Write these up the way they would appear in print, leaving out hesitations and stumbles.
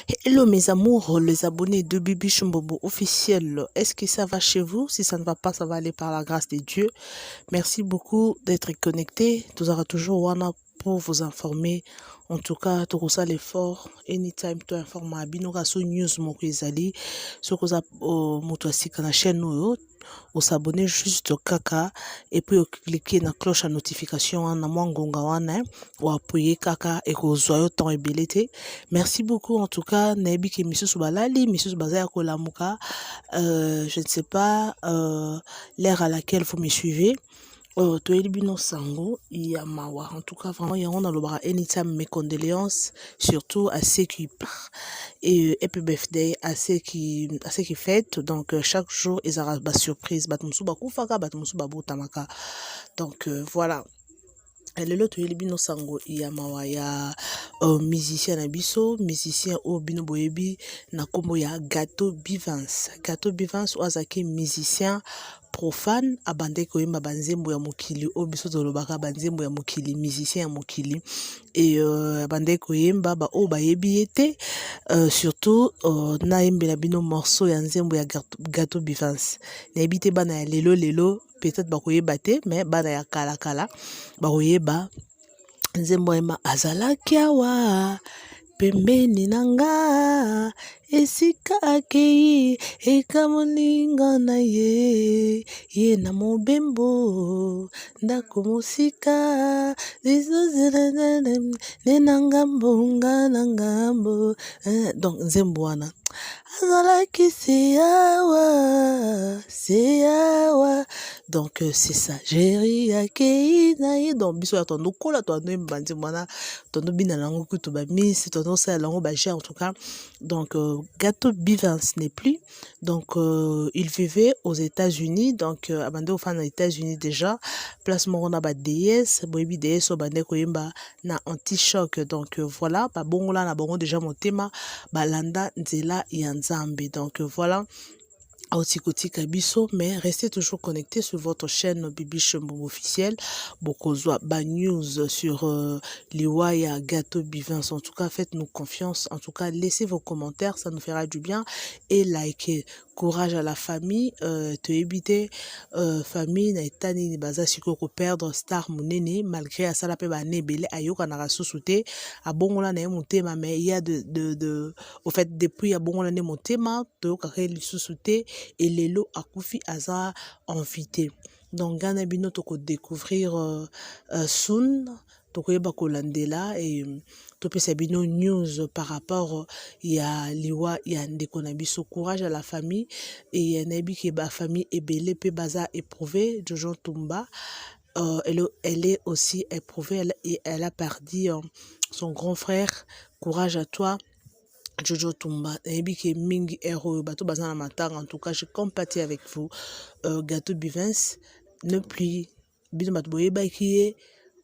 Hello mes amours, les abonnés de Bibi Chumbobo officiel. Est-ce que ça va chez vous? Si ça ne va pas, ça va aller par la grâce de Dieu. Merci beaucoup d'être connectés. Tout aura toujours Wana pour vous informer. En tout cas, tout ça l'effort. Anytime to informe Abino Raso News moko ezali. Ce que ça motoasi kana chaîne nous ou s'abonner juste au kaka et puis cliquer na cloche à notification na mwangonga wana ou appuyer kaka et que zoyo temps ébélité. Merci beaucoup en tout cas naebi ke misusu balali misusu bazaya kolamuka je ne sais pas l'ère à laquelle vous me suivez. Toelibino Sango, Yamawa. En tout cas, vraiment, il y a anytime mes condoléances, surtout à ceux qui partent. Et happy birthday à ceux qui fêtent. Donc, chaque jour, ils auront une surprise. Batumusuba Kufaka, Batumusuba Butamaka. Donc, voilà. Lelo toyelibino sango Yamawa ya musicien na biso, musicien o bino boyebi na kombo ya Gato Bivance. Gato Bivance oazaki musicien profane abande koyemba banzembo ya mokili o biso tolobaka banzembo ya mokili, musicien ya mokili et abande koyemba ba o bayebi ete surtout na yembela bino morceau ya nzembo ya Gato Bivance. Na yebite bana ya lelo peut-être bakoyeba te mais bana ya kala bakoyeba nzembo ema azalaki awa pembeni nanga esika akei ekamoninga na ye na mobembo ndako mosika nena ngambo na ngambo donc nzembo wana azalaki seyawa donc c'est ça jéri akei na ye donc biso ya tondo kola tondo mbandi mwana tondo bina lango kutu ba miss tondo ça lango ba en tout cas donc Gato Bivance n'est plus donc il vivait aux États-Unis donc abande au fan aux États-Unis déjà place morona ba DS boyebi DS obande koyemba na anti-choc donc voilà ba bongola na bongo déjà motema balanda nzela ya nzambe donc voilà Aotikoti Kabiso, mais restez toujours connectés sur votre chaîne Bibi Chumbobo officiel. Bokozwa ba news sur Liwaya Gato Bivance. En tout cas, faites-nous confiance. En tout cas, laissez vos commentaires, ça nous fera du bien. Et likez. Courage à la famille. Te éviter famille na etani ni baza siko ko perdre star munene malgré à ça la pe ba nebele ayoka na rasusute a bongola na motema mais il y a au fait depuis a bongola ne motema to ka lisusuté et lelo akufi aza invité donc gana bino to ko découvrir soon to ko yeba ko landela et topesa bino news par rapport ya liwa ya ndeko na biso courage à la famille et nabi ke ba famille ebele pe baza éprouvé Jojo Tumba elle est aussi éprouvée elle a perdu son grand frère courage à toi Jojo Tumba nabi ke mingi héros bato bazana matanga en tout cas je compatis avec vous Gato Bivance ne plus bino bato boyeba ki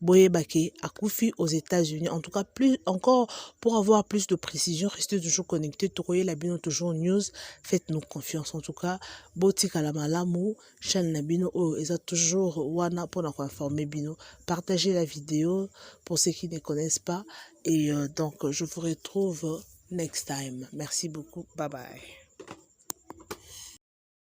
Boyebake Akufi aux États-Unis. En tout cas, plus encore pour avoir plus de précision, restez toujours connectés. Tokoye Labino toujours news. Faites-nous confiance. En tout cas, Boti Kalamalamu, chaîne Nabino, ils toujours wana pour nous informer Bino. Partagez la vidéo pour ceux qui ne connaissent pas. Et donc, je vous retrouve next time. Merci beaucoup. Bye bye.